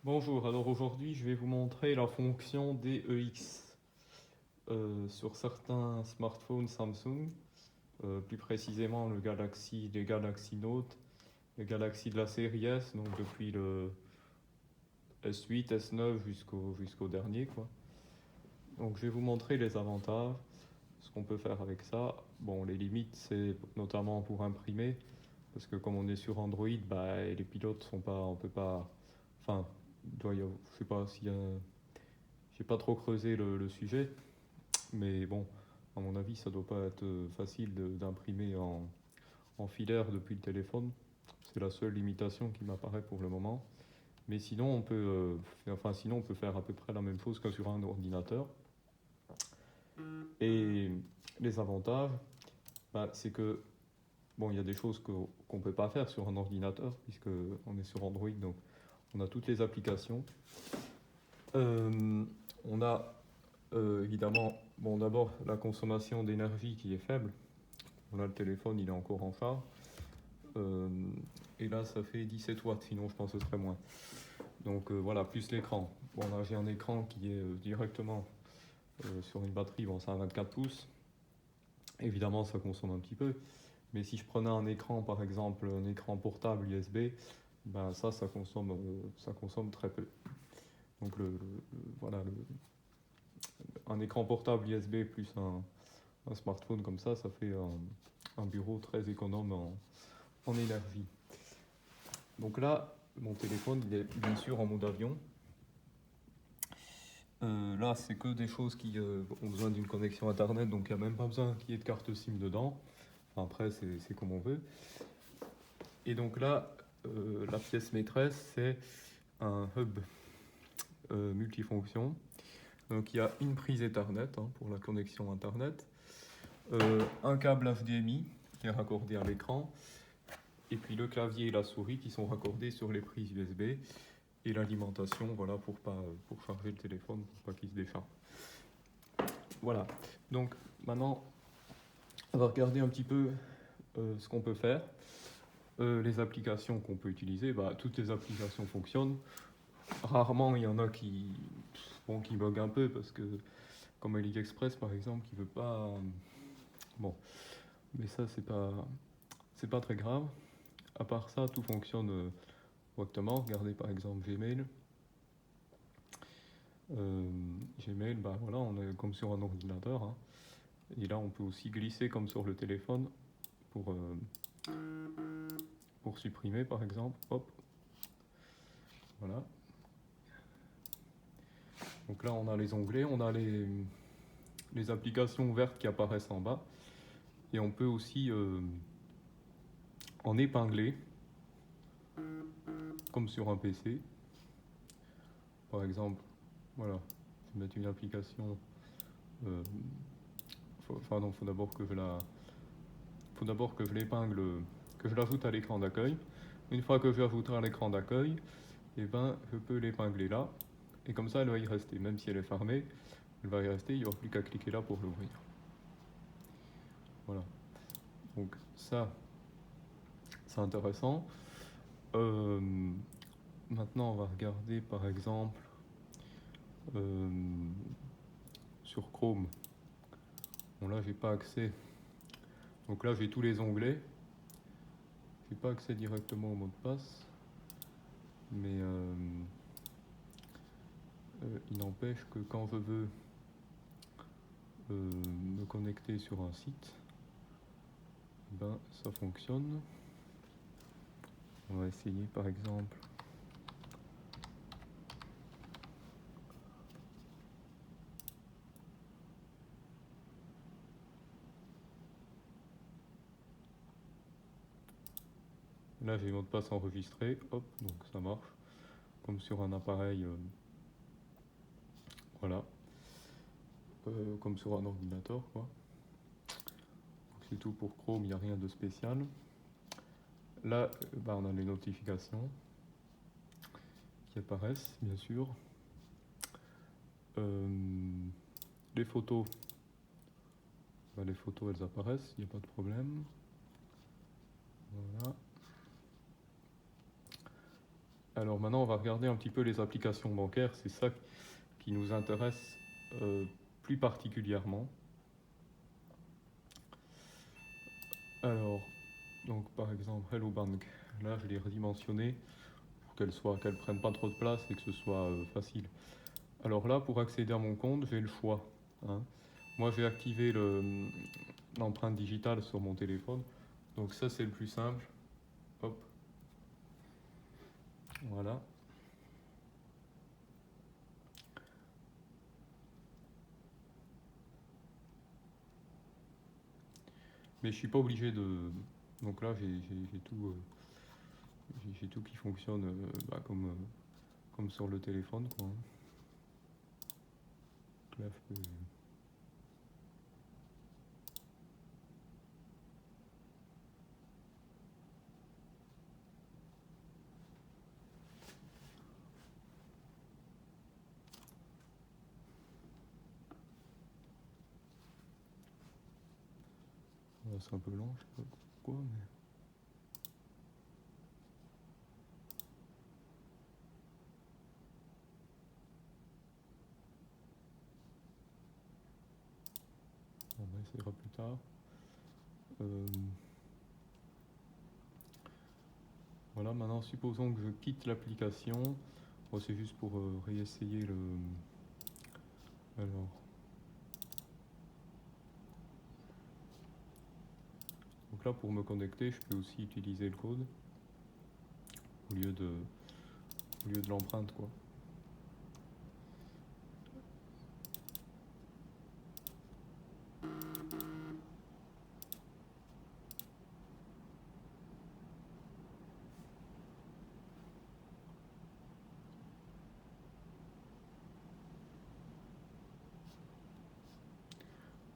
Bonjour, alors aujourd'hui je vais vous montrer la fonction DEX sur certains smartphones Samsung, plus précisément les Galaxy Note, les Galaxy de la série S, donc depuis le S8, S9 jusqu'au dernier quoi. Donc je vais vous montrer les avantages, ce qu'on peut faire avec ça. Bon, les limites c'est notamment pour imprimer, parce que comme on est sur Android, bah, les pilotes sont pas, on peut pas, enfin, je sais pas s'il y a. J'ai pas trop creusé le sujet, mais bon, à mon avis, ça doit pas être facile d'imprimer en filaire depuis le téléphone. C'est la seule limitation qui m'apparaît pour le moment. Mais sinon, sinon, on peut faire à peu près la même chose que sur un ordinateur. Et les avantages, bah, c'est que bon, il y a des choses qu'on ne peut pas faire sur un ordinateur, puisque on est sur Android, donc on a toutes les applications. On a évidemment, bon, d'abord la consommation d'énergie qui est faible. Là, le téléphone, il est encore en charge. Euh, et là, ça fait 17 watts, sinon je pense que ce serait moins. Donc voilà, plus l'écran. Bon, là, j'ai un écran qui est directement sur une batterie, bon, c'est un 24 pouces. Évidemment, ça consomme un petit peu. Mais si je prenais un écran, par exemple, un écran portable USB, ben ça consomme très peu. Donc voilà, un écran portable USB plus un smartphone comme ça fait un bureau très économe en énergie. Donc là, mon téléphone, il est bien sûr en mode avion. Là, c'est que des choses qui ont besoin d'une connexion Internet, donc il n'y a même pas besoin qu'il y ait de carte SIM dedans. Enfin, après, c'est comme on veut. Et donc là, la pièce maîtresse, c'est un hub multifonction. Donc il y a une prise Ethernet pour la connexion Internet, un câble HDMI qui est raccordé à l'écran, et puis le clavier et la souris qui sont raccordés sur les prises USB, et l'alimentation, voilà, pour charger le téléphone, pour pas qu'il se décharge. Voilà. Donc maintenant, on va regarder un petit peu ce qu'on peut faire. Les applications qu'on peut utiliser, bah, toutes les applications fonctionnent. Rarement, il y en a qui bug un peu parce que, comme AliExpress par exemple, qui veut pas. Bon, mais ça, c'est pas très grave. À part ça, tout fonctionne correctement. Regardez par exemple Gmail. Euh, Gmail, bah voilà, on est comme sur un ordinateur, hein. Et là, on peut aussi glisser comme sur le téléphone pour, euh, pour supprimer, par exemple. Hop, voilà. Donc là, on a les onglets, on a les applications ouvertes qui apparaissent en bas. Et on peut aussi en épingler, comme sur un PC. Par exemple, voilà, je vais mettre une application. Euh, faut d'abord que faut d'abord que je l'épingle, que je l'ajoute à l'écran d'accueil. Une fois que je l'ajouterai à l'écran d'accueil, et ben, je peux l'épingler là. Et comme ça, elle va y rester. Même si elle est fermée, elle va y rester. Il n'y aura plus qu'à cliquer là pour l'ouvrir. Voilà. Donc ça, c'est intéressant. Euh, Maintenant, on va regarder par exemple euh, sur Chrome. Bon là, j'ai pas accès. Donc là, j'ai tous les onglets. J'ai pas accès directement au mot de passe, mais il n'empêche que quand je veux me connecter sur un site, ben ça fonctionne. On va essayer par exemple. Là, j'ai le mot de passe enregistré. Hop, donc ça marche. Comme sur un appareil, voilà, comme sur un ordinateur, quoi. C'est tout pour Chrome, il n'y a rien de spécial. Là, bah, on a les notifications qui apparaissent, bien sûr. Euh, les photos, bah, les photos elles apparaissent, il n'y a pas de problème. Voilà. Alors maintenant, on va regarder un petit peu les applications bancaires. C'est ça qui nous intéresse plus particulièrement. Alors, donc par exemple, Hello Bank. Là, je l'ai redimensionné pour qu'elle prenne pas trop de place et que ce soit facile. Alors là, pour accéder à mon compte, j'ai le choix, hein. Moi, j'ai activé l'empreinte digitale sur mon téléphone. Donc ça, c'est le plus simple. Hop, voilà. Mais je suis pas obligé de. Donc là, j'ai tout qui fonctionne comme sur le téléphone, quoi, hein. Là, je peux- c'est un peu lent, je sais pas pourquoi, mais. On essaiera plus tard. Euh, voilà, maintenant, supposons que je quitte l'application. Bon, c'est juste pour réessayer le. Alors, donc là, pour me connecter, je peux aussi utiliser le code au lieu de, au lieu de l'empreinte, quoi.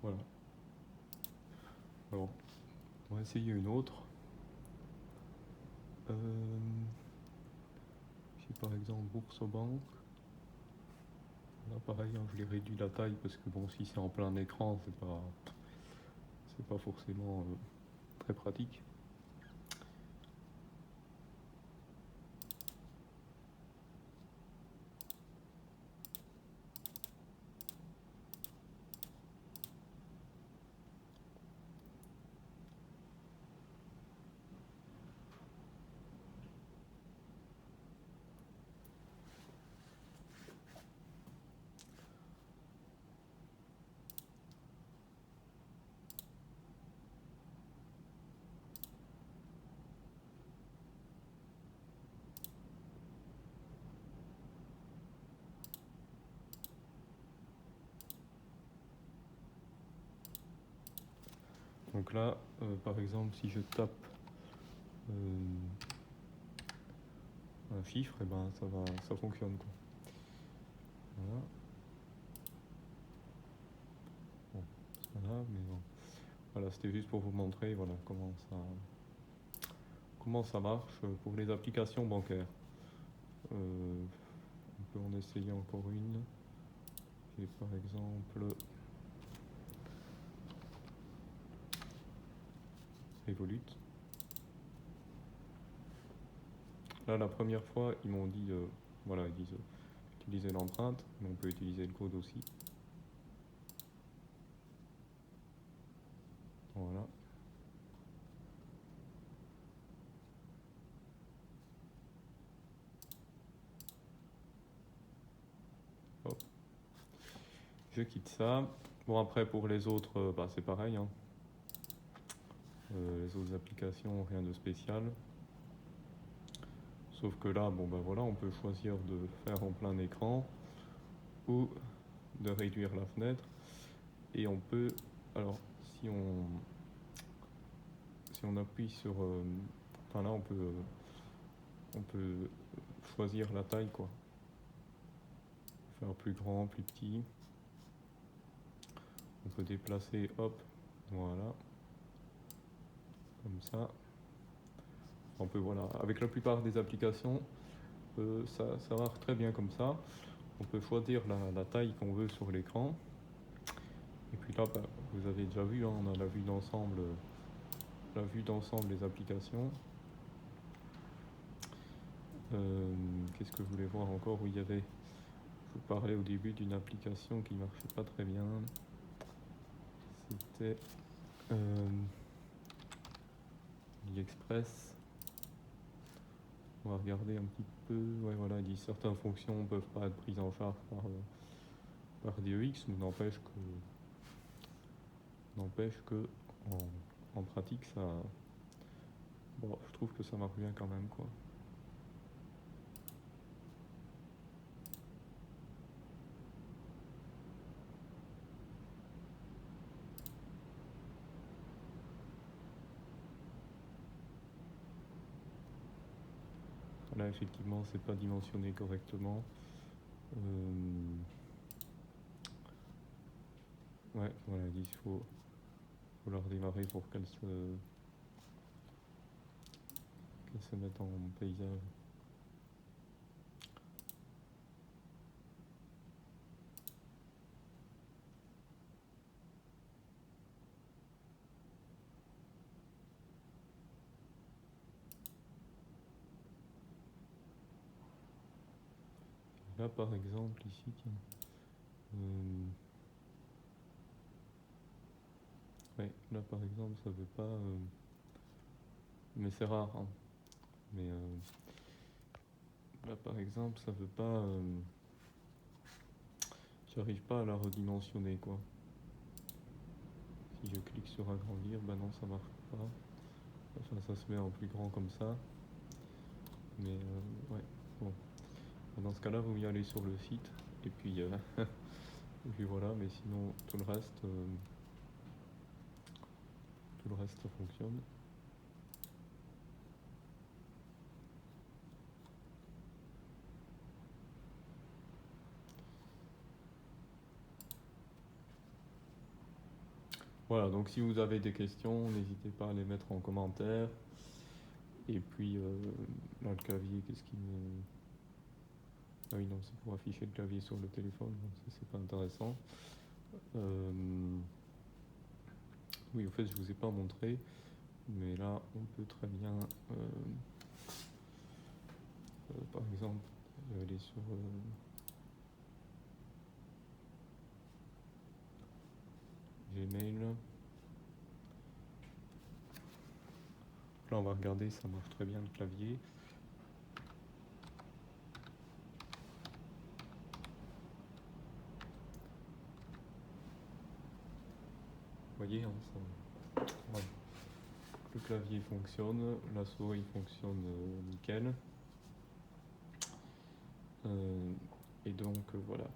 Voilà. Alors, on va essayer une autre. Si par exemple Bourse-Banque, là pareil, hein, je l'ai réduit la taille parce que bon, si c'est en plein écran, c'est pas forcément très pratique. Donc là, par exemple, si je tape un chiffre, et ben ça fonctionne, quoi. Voilà. Bon, c'est pas grave, mais bon. Voilà, c'était juste pour vous montrer, voilà, comment ça marche pour les applications bancaires. On peut en essayer encore une. J'ai par exemple Revolut. Là, la première fois, ils m'ont dit, voilà, ils disent utiliser l'empreinte, mais on peut utiliser le code aussi. Voilà. Hop. Je quitte ça. Bon, après, pour les autres, bah, c'est pareil, hein. Les autres applications, rien de spécial. Sauf que là, bon, bah voilà, on peut choisir de faire en plein écran ou de réduire la fenêtre. Et on peut, alors, si on, si on appuie sur, enfin là, on peut choisir la taille, quoi. Faire plus grand, plus petit. On peut déplacer, hop, voilà, comme ça. On peut, voilà, avec la plupart des applications, ça marche très bien comme ça. On peut choisir la taille qu'on veut sur l'écran. Et puis là, bah, vous avez déjà vu, hein, on a la vue d'ensemble des applications. Qu'est-ce que je voulais voir encore? Oui, il y avait, je vous parlais au début d'une application qui marchait pas très bien. C'était AliExpress. On va regarder un petit peu. Ouais, voilà, il dit certaines fonctions ne peuvent pas être prises en charge par DEX, mais n'empêche que en pratique, ça, bon, je trouve que ça marche bien quand même, quoi. Là, effectivement, c'est pas dimensionné correctement. Ouais, voilà, il faut la redémarrer pour qu'elle se mette en paysage. Là, par exemple, ici, tiens. Ouais, là, par exemple, ça veut pas. Mais c'est rare, hein. Mais là, par exemple, ça veut pas. J'arrive pas à la redimensionner, quoi. Si je clique sur agrandir, bah non, ça marche pas. Enfin, ça se met en plus grand comme ça. Mais ouais, bon. Dans ce cas-là, vous y allez sur le site. Et puis, et puis voilà, mais sinon, tout le reste, ça fonctionne. Voilà, donc si vous avez des questions, n'hésitez pas à les mettre en commentaire. Et puis, là, le clavier, qu'est-ce qui me... Ah oui, non, c'est pour afficher le clavier sur le téléphone, donc ça, c'est pas intéressant. Oui, au fait, je vous ai pas montré, mais là, on peut très bien, par exemple, aller sur Gmail. Là, on va regarder, ça marche très bien le clavier. Vous voyez, hein, ça... ouais. Le clavier fonctionne, la souris fonctionne nickel. Et donc, voilà.